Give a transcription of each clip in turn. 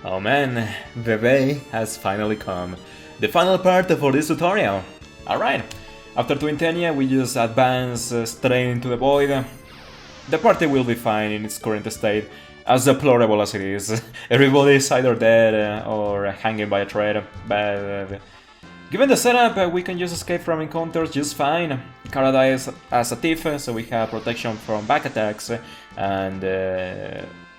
Oh man, the day has finally come. The final part for this tutorial. Alright, after Twintenia we just advance straight into the void. The party will be fine in its current state, as deplorable as it is. Everybody is either dead or hanging by a thread, but given the setup, we can just escape from encounters just fine. Kara dies as a thief, so we have protection from back attacks, and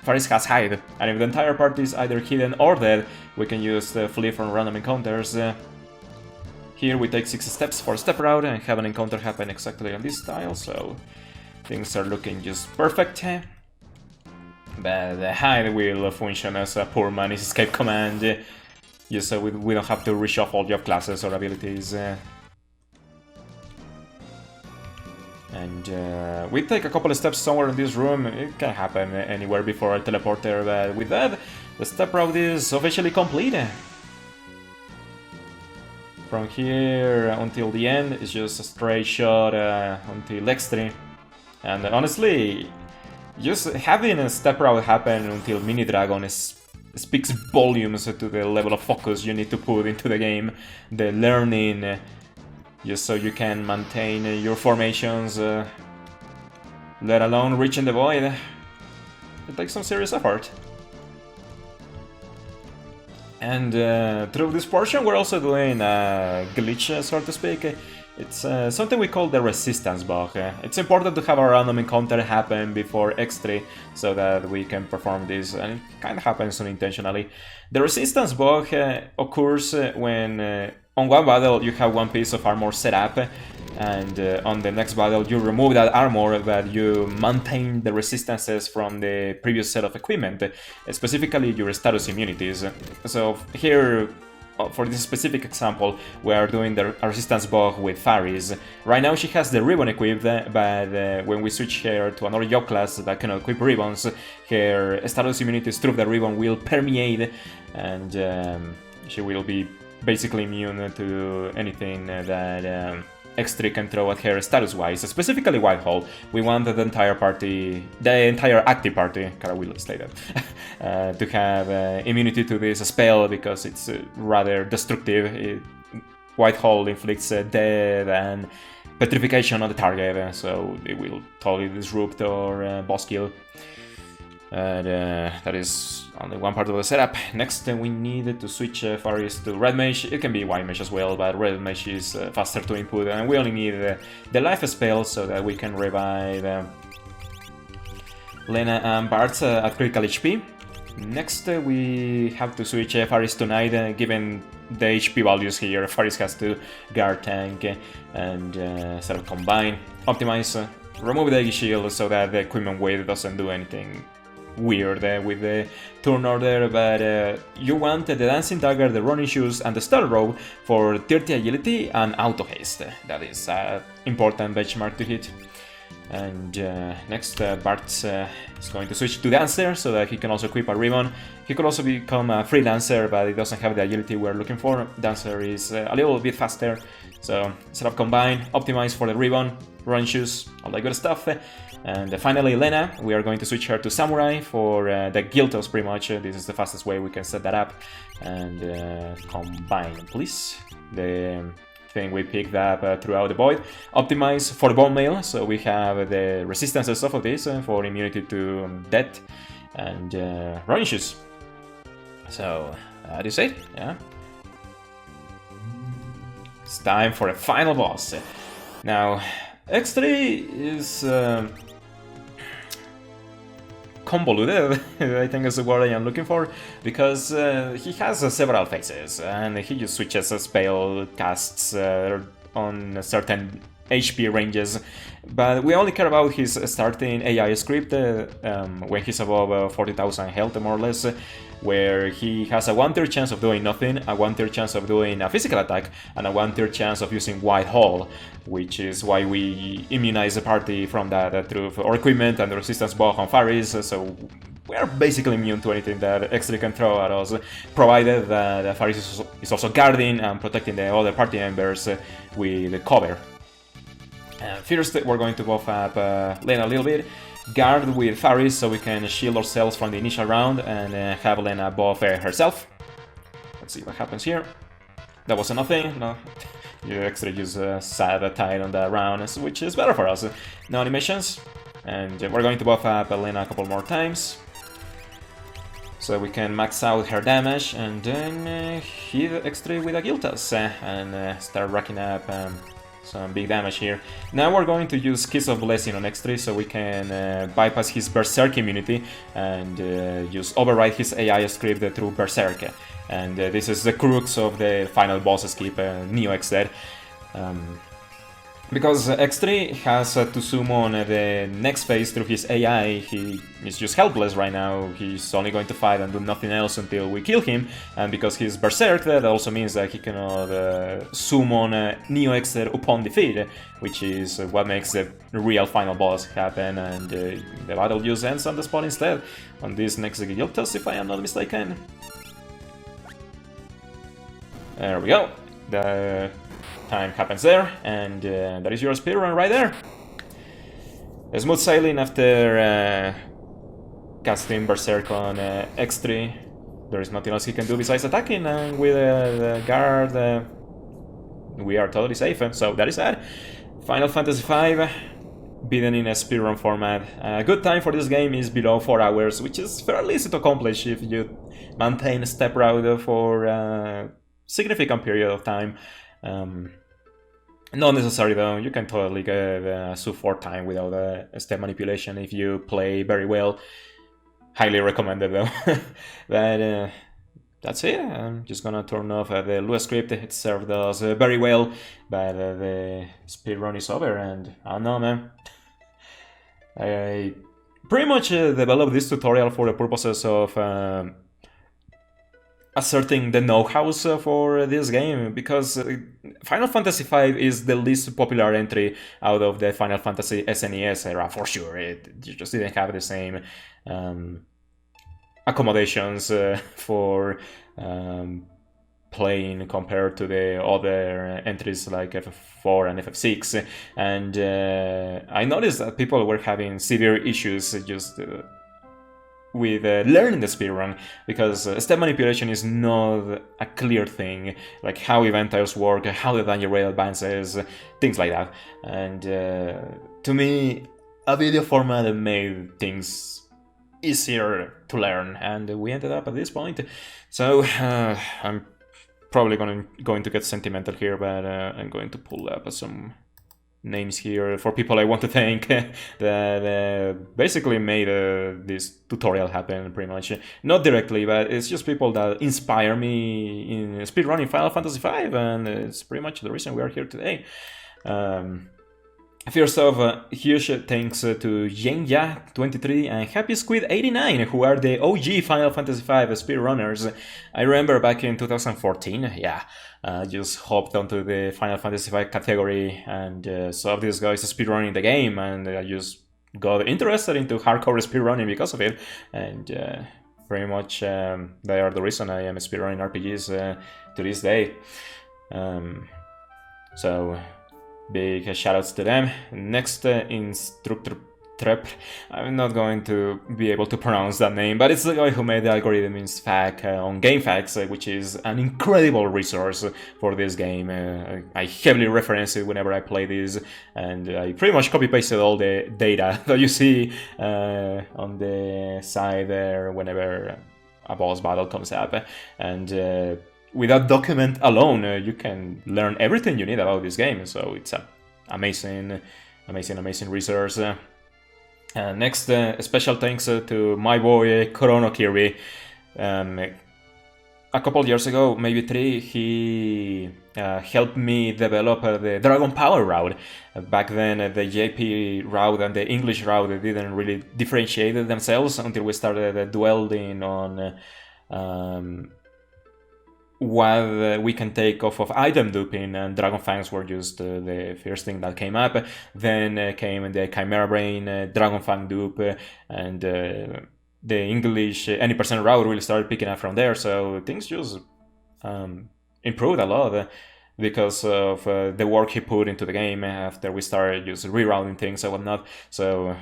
Faris has hide. And if the entire party is either hidden or dead, we can use flee from random encounters. Here we take 6 steps for step route and have an encounter happen exactly on this tile, so things are looking just perfect. But the hide will function as a poor man's escape command, just so we don't have to reshuffle job classes or abilities. And we take a couple of steps somewhere in this room. It can happen anywhere before a teleporter, but with that, the step route is officially complete. From here until the end, it's just a straight shot until ExTree. And honestly, just having a step route happen until Mini Dragon speaks volumes to the level of focus you need to put into the game, the learning, just so you can maintain your formations, let alone reaching the void. It takes some serious effort. And through this portion we're also doing a glitch, so to speak. It's something we call the resistance bug. It's important to have a random encounter happen before ExTree so that we can perform this, and it kind of happens unintentionally. The resistance bug occurs when on one battle you have one piece of armor set up, and on the next battle you remove that armor, but you maintain the resistances from the previous set of equipment, specifically your status immunities. So here, for this specific example, we are doing the resistance bug with Faris. Right now she has the ribbon equipped, but when we switch her to another job class that cannot equip ribbons, her status immunities through the ribbon will permeate, and she will be basically immune to anything that ExTree can throw at her status-wise, specifically Whitehall. We want the entire party, the entire active party, Kara will state that, to have immunity to this spell because it's rather destructive. Whitehall inflicts death and petrification on the target, so it will totally disrupt or boss kill. That is only one part of the setup. Next, we need to switch Faris to Red Mage. It can be White Mage as well, but Red Mage is faster to input, and we only need the life spell so that we can revive Lena and Bart at critical HP. Next, we have to switch Faris to Knight, given the HP values here. Faris has to guard tank and set up combine, optimize, remove the Eggy Shield so that the equipment weight doesn't do anything weird with the turn order, but you want the Dancing Dagger, the Running Shoes, and the Star Robe for 30 agility and auto haste. That is an important benchmark to hit. And next, Bart is going to switch to Dancer so that he can also equip a ribbon. He could also become a free Dancer, but he doesn't have the agility we're looking for. Dancer is a little bit faster, so set up combine, optimize for the ribbon, Running Shoes, all that good stuff. And finally, Lena, we are going to switch her to Samurai for the Giltos, pretty much. This is the fastest way we can set that up. And combine, please. The thing we picked up throughout the void. Optimize for the Bone Mail, so we have the resistances of this for immunity to death and running shoes. So, that is it, yeah. It's time for a final boss. Now, ExTree is convoluted, I think is the word I am looking for, because he has several phases, and he just switches spell casts on certain HP ranges, but we only care about his starting AI script when he's above 40,000 health, more or less, where he has a 1/3 chance of doing nothing, a 1/3 chance of doing a physical attack, and a 1/3 chance of using Whitehall, which is why we immunize the party from that through our equipment and the resistance bug on Faris, so we're basically immune to anything that ExTree can throw at us, provided that Faris is also guarding and protecting the other party members with cover. First, we're going to buff up Lena a little bit. guard with Faris so we can shield ourselves from the initial round and have Lena buff herself. Let's see what happens here. That was nothing. No, you extra use sad tide on the round, which is better for us. No animations, and we're going to buff up Lena a couple more times so we can max out her damage and then hit ExTree with a Guiltas and start racking up some big damage here. Now we're going to use Kiss of Blessing on ExTree so we can bypass his Berserk immunity and just override his AI script through Berserk. And this is the crux of the final boss skip, Neo X Dead. Because ExTree has to summon the next phase through his AI, he is just helpless right now. He's only going to fight and do nothing else until we kill him. And because he's Berserk, that also means that he cannot summon Neo X Dead upon defeat, which is what makes the real final boss happen. And the battle just ends on the spot instead, on this next Guiltas, if I am not mistaken. There we go. The time happens there, and that is your speedrun right there. Smooth sailing after casting Berserk on ExTree. There is nothing else he can do besides attacking, and with the guard we are totally safe, so that is that. Final Fantasy V, beaten in a speedrun format. A good time for this game is below 4 hours, which is fairly easy to accomplish if you maintain a step route for a significant period of time. Not necessary though, you can totally get a sub-4 time without step manipulation if you play very well. Highly recommended though. But that's it, I'm just gonna turn off the Lua script. It served us very well, but the speedrun is over and I don't know, man. I pretty much developed this tutorial for the purposes of asserting the know-hows for this game, because Final Fantasy V is the least popular entry out of the Final Fantasy SNES era, for sure. It just didn't have the same accommodations for playing compared to the other entries like FF4 and FF6, and I noticed that people were having severe issues just with learning the speedrun, because step manipulation is not a clear thing, like how event tiles work, how the danger rate advances, things like that. And to me, a video format made things easier to learn, and we ended up at this point. So I'm probably going to get sentimental here, but I'm going to pull up some names here for people I want to thank that basically made this tutorial happen, pretty much. Not directly, but it's just people that inspire me in speedrunning Final Fantasy V, and it's pretty much the reason we are here today. First off, huge thanks to Yenja23 and Happy Squid 89, who are the OG Final Fantasy V speedrunners. I remember back in 2014, yeah, just hopped onto the Final Fantasy V category and saw these guys speedrunning the game, and I just got interested into hardcore speedrunning because of it, and pretty much they are the reason I am speedrunning RPGs to this day. So big shoutouts to them. Next, Instructor Trep. I'm not going to be able to pronounce that name, but it's the guy who made the algorithm in SFAQ on GameFAQs, which is an incredible resource for this game. I heavily reference it whenever I play this, and I pretty much copy-pasted all the data that you see on the side there whenever a boss battle comes up. And with that document alone, you can learn everything you need about this game, so it's an amazing resource. Next, special thanks to my boy Chrono Kirby. A couple years ago, maybe 3, he helped me develop the Dragon Power route. Back then, the JP route and the English route didn't really differentiate themselves until we started dwelling on what we can take off of item duping, and Dragon Fangs were just the first thing that came up. Then came the Chimera Brain, Dragon Fang dupe, and the English any percent route really started picking up from there. So things just improved a lot because of the work he put into the game after we started just rerouting things and whatnot. So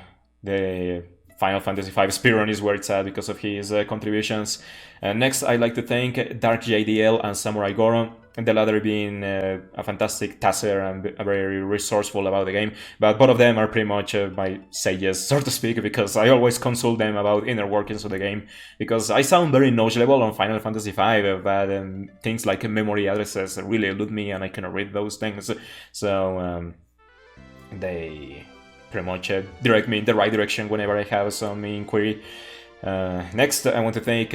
the Final Fantasy V speedrun is where it's at because of his contributions. Next, I'd like to thank Dark JDL and Samurai Goro, the latter being a fantastic tasser and very resourceful about the game. But both of them are pretty much my sages, so to speak, because I always consult them about inner workings of the game, because I sound very knowledgeable on Final Fantasy V, but things like memory addresses really elude me and I cannot read those things. So they pretty much direct me in the right direction whenever I have some inquiry. Next, I want to thank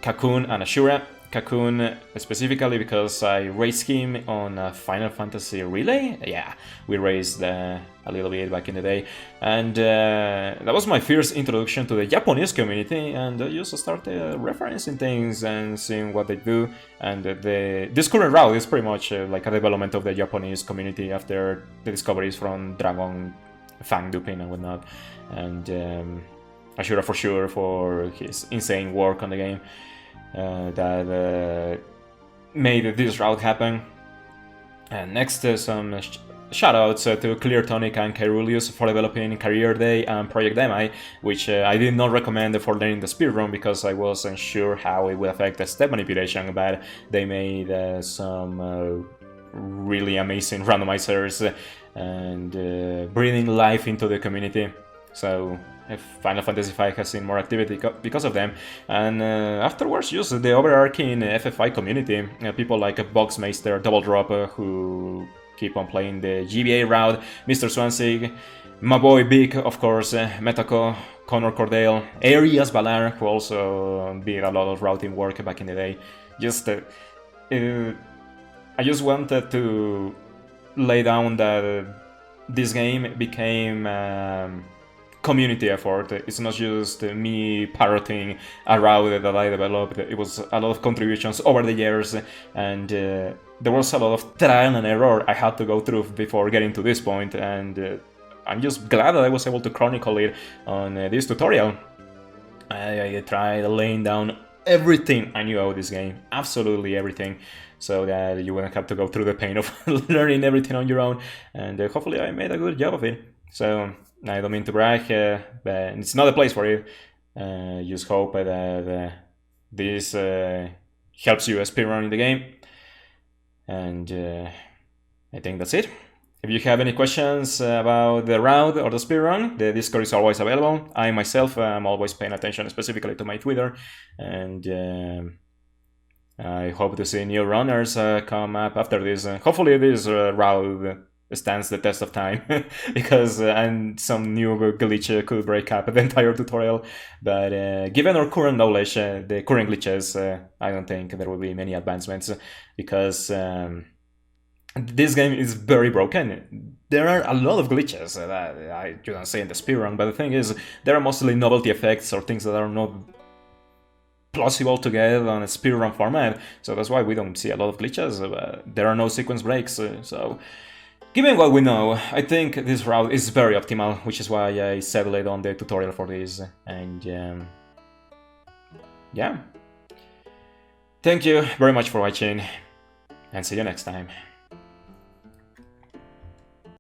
Kakun and Ashura. Kakun specifically because I raced him on Final Fantasy Relay. Yeah, we raced a little bit back in the day, and that was my first introduction to the Japanese community, and I just started referencing things and seeing what they do. And this current route is pretty much like a development of the Japanese community after the discoveries from Dragon fan duping and whatnot, and Ashura for sure for his insane work on the game that made this route happen. And next, some shoutouts to Clear Tonic and Kairulius for developing Career Day and Project Demi, which I did not recommend for learning the speedrun because I wasn't sure how it would affect the step manipulation, but they made some really amazing randomizers and breathing life into the community. So Final Fantasy V has seen more activity because of them, and afterwards just the overarching FFI community, people like Boxmeister, Double Drop, who keep on playing the GBA route, Mr. Swansea, my boy Big, of course, Metako, Connor Cordale, Arias Valar, who also did a lot of routing work back in the day. I just wanted to lay down that this game became community effort. It's not just me parroting a route that I developed. It was a lot of contributions over the years, and there was a lot of trial and error I had to go through before getting to this point, and I'm just glad that I was able to chronicle it on this tutorial. I tried laying down everything I knew about this game, absolutely everything, so that you wouldn't have to go through the pain of learning everything on your own, and hopefully I made a good job of it. So I don't mean to brag, but it's not a place for it. Just hope that this helps you speedrun in the game, and I think that's it. If you have any questions about the route or the speedrun, the Discord is always available. I myself am always paying attention specifically to my Twitter, and I hope to see new runners come up after this. Hopefully this route stands the test of time, because and some new glitch could break up the entire tutorial. But given our current knowledge, the current glitches, I don't think there will be many advancements, because this game is very broken. There are a lot of glitches that you don't see in the speedrun, but the thing is, there are mostly novelty effects or things that are not plausible to get on a speedrun format, so that's why we don't see a lot of glitches. There are no sequence breaks, so given what we know, I think this route is very optimal, which is why I settled on the tutorial for this, and yeah. Thank you very much for watching, and see you next time.